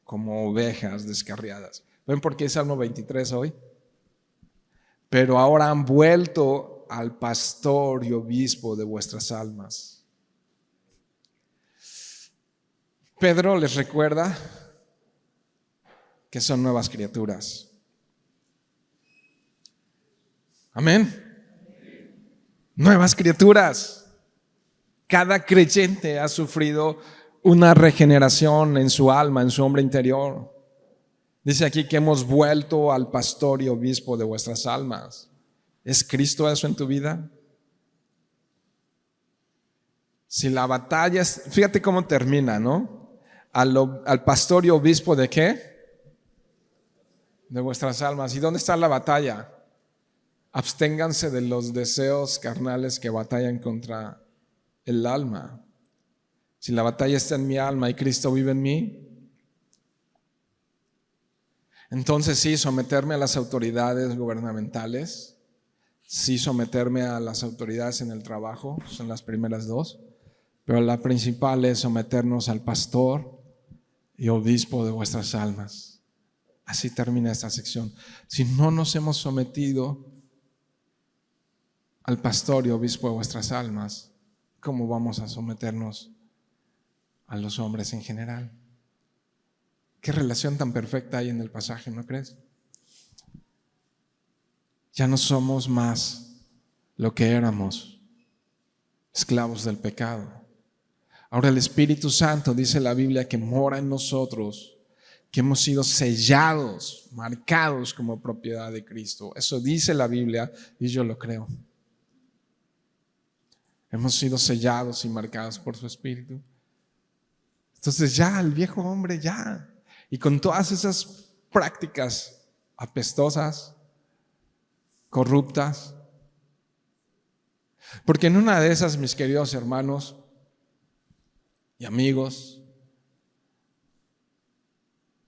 como ovejas descarriadas. ¿Ven por qué es Salmo 23 hoy? Pero ahora han vuelto al pastor y obispo de vuestras almas. Pedro les recuerda que son nuevas criaturas. Amén. Nuevas criaturas. Cada creyente ha sufrido una regeneración en su alma, en su hombre interior. Dice aquí que hemos vuelto al pastor y obispo de vuestras almas. ¿Es Cristo eso en tu vida? Si la batalla es, fíjate cómo termina, ¿no? Al pastor y obispo ¿de qué? De vuestras almas. ¿Y dónde está la batalla? Absténganse de los deseos carnales que batallan contra el alma. Si la batalla está en mi alma y Cristo vive en mí, entonces sí, someterme a las autoridades gubernamentales, sí, someterme a las autoridades en el trabajo, son las primeras dos, pero la principal es someternos al pastor y obispo de vuestras almas. Así termina esta sección. Si no nos hemos sometido al pastor y obispo de vuestras almas, ¿cómo vamos a someternos a los hombres en general? Qué relación tan perfecta hay en el pasaje, ¿no crees? Ya no somos más lo que éramos, esclavos del pecado. Ahora el Espíritu Santo, dice la Biblia, que mora en nosotros, que hemos sido sellados, marcados como propiedad de Cristo. Eso dice la Biblia y yo lo creo. Hemos sido sellados y marcados por su Espíritu. Entonces ya el viejo hombre ya, y con todas esas prácticas apestosas, corruptas, porque en una de esas, mis queridos hermanos y amigos,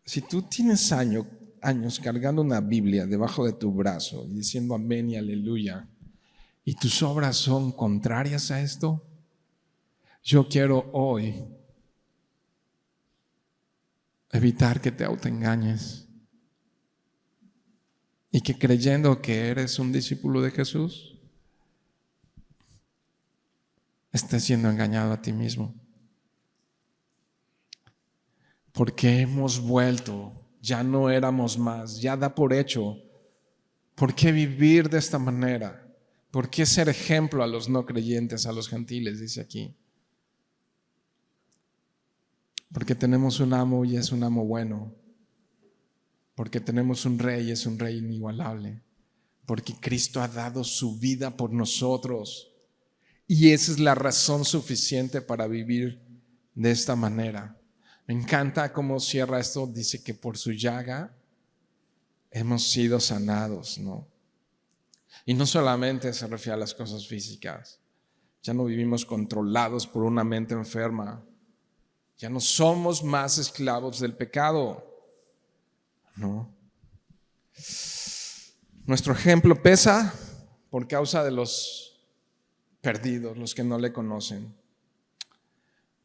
si tú tienes años cargando una Biblia debajo de tu brazo y diciendo amén y aleluya, y tus obras son contrarias a esto, yo quiero hoy evitar que te autoengañes y que creyendo que eres un discípulo de Jesús, estés siendo engañado a ti mismo. Porque hemos vuelto, ya no éramos más, ya da por hecho. ¿Por qué vivir de esta manera? ¿Por qué ser ejemplo a los no creyentes, a los gentiles? Dice aquí. Porque tenemos un amo y es un amo bueno. Porque tenemos un rey y es un rey inigualable. Porque Cristo ha dado su vida por nosotros. Y esa es la razón suficiente para vivir de esta manera. Me encanta cómo cierra esto. Dice que por su llaga hemos sido sanados, ¿no? Y no solamente se refiere a las cosas físicas. Ya no vivimos controlados por una mente enferma. Ya no somos más esclavos del pecado. No. Nuestro ejemplo pesa por causa de los perdidos, los que no le conocen.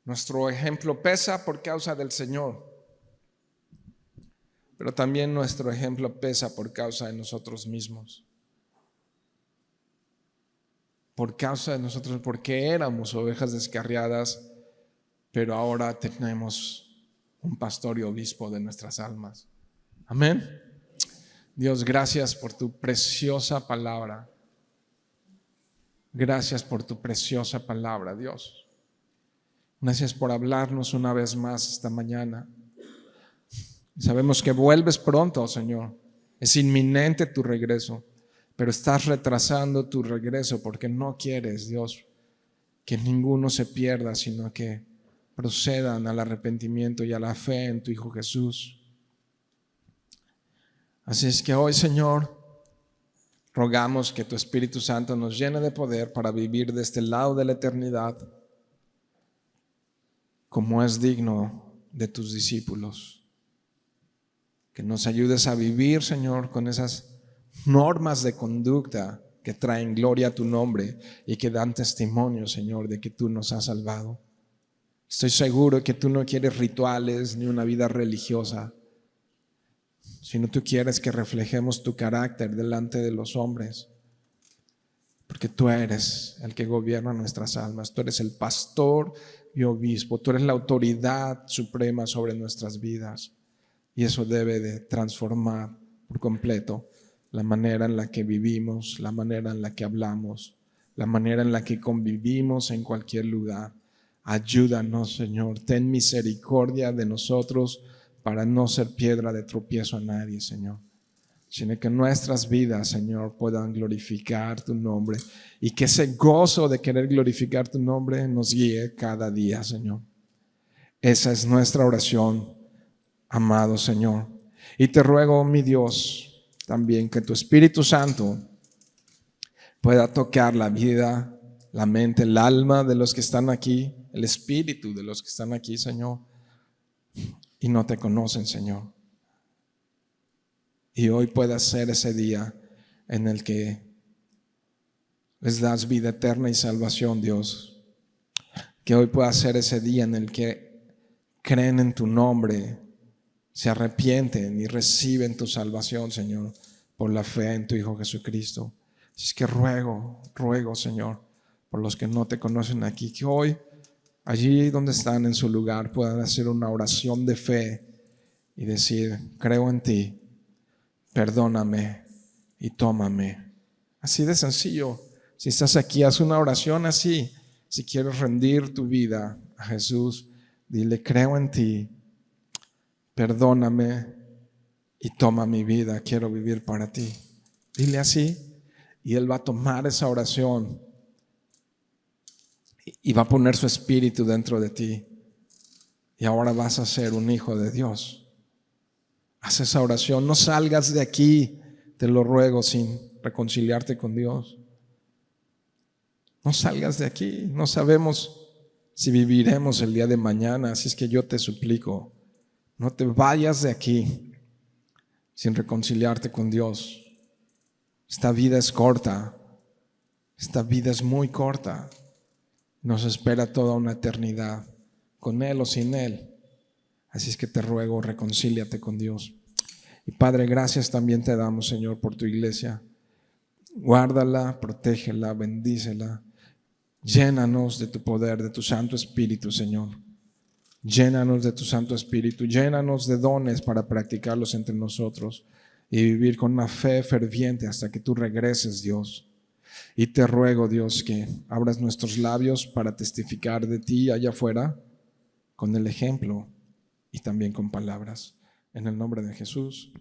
Nuestro ejemplo pesa por causa del Señor. Pero también nuestro ejemplo pesa por causa de nosotros mismos. Por causa de nosotros, porque éramos ovejas descarriadas, pero ahora tenemos un pastor y obispo de nuestras almas. Amén. Dios, gracias por tu preciosa palabra. Gracias por tu preciosa palabra, Dios. Gracias por hablarnos una vez más esta mañana. Sabemos que vuelves pronto, Señor. Es inminente tu regreso, pero estás retrasando tu regreso porque no quieres, Dios, que ninguno se pierda, sino que procedan al arrepentimiento y a la fe en tu Hijo Jesús. Así es que hoy, Señor, rogamos que tu Espíritu Santo nos llene de poder para vivir de este lado de la eternidad como es digno de tus discípulos. Que nos ayudes a vivir, Señor, con esas normas de conducta que traen gloria a tu nombre y que dan testimonio, Señor, de que tú nos has salvado. Estoy seguro que tú no quieres rituales ni una vida religiosa, sino tú quieres que reflejemos tu carácter delante de los hombres, porque tú eres el que gobierna nuestras almas. Tú eres el pastor y obispo, tú eres la autoridad suprema sobre nuestras vidas, y eso debe de transformar por completo la manera en la que vivimos, la manera en la que hablamos, la manera en la que convivimos en cualquier lugar. Ayúdanos, Señor, ten misericordia de nosotros para no ser piedra de tropiezo a nadie, Señor, sino que nuestras vidas, Señor, puedan glorificar tu nombre y que ese gozo de querer glorificar tu nombre nos guíe cada día, Señor. Esa es nuestra oración, amado Señor. Y te ruego, mi Dios, también que tu Espíritu Santo pueda tocar la vida, la mente, el alma de los que están aquí, el espíritu de los que están aquí, Señor, y no te conocen, Señor. Y hoy pueda ser ese día en el que les das vida eterna y salvación, Dios. Que hoy pueda ser ese día en el que creen en tu nombre, se arrepienten y reciben tu salvación, Señor, por la fe en tu Hijo Jesucristo. Así es que ruego, Señor, por los que no te conocen aquí, que hoy, allí donde están en su lugar, puedan hacer una oración de fe y decir: creo en ti, perdóname y tómame. Así de sencillo. Si estás aquí, haz una oración así. Si quieres rendir tu vida a Jesús, dile: creo en ti, perdóname y toma mi vida, quiero vivir para ti. Dile así, y Él va a tomar esa oración y va a poner su espíritu dentro de ti, y ahora vas a ser un hijo de Dios. Haz esa oración, no salgas de aquí, te lo ruego, sin reconciliarte con Dios. No salgas de aquí, no sabemos si viviremos el día de mañana, así es que yo te suplico, no te vayas de aquí sin reconciliarte con Dios. Esta vida es corta, esta vida es muy corta, nos espera toda una eternidad, con Él o sin Él. Así es que te ruego, reconcíliate con Dios. Y Padre, gracias también te damos, Señor, por tu iglesia. Guárdala, protégela, bendícela. Llénanos de tu poder, de tu Santo Espíritu, Señor. Llénanos de tu Santo Espíritu, llénanos de dones para practicarlos entre nosotros y vivir con una fe ferviente hasta que tú regreses, Dios. Y te ruego, Dios, que abras nuestros labios para testificar de ti allá afuera con el ejemplo y también con palabras. En el nombre de Jesús.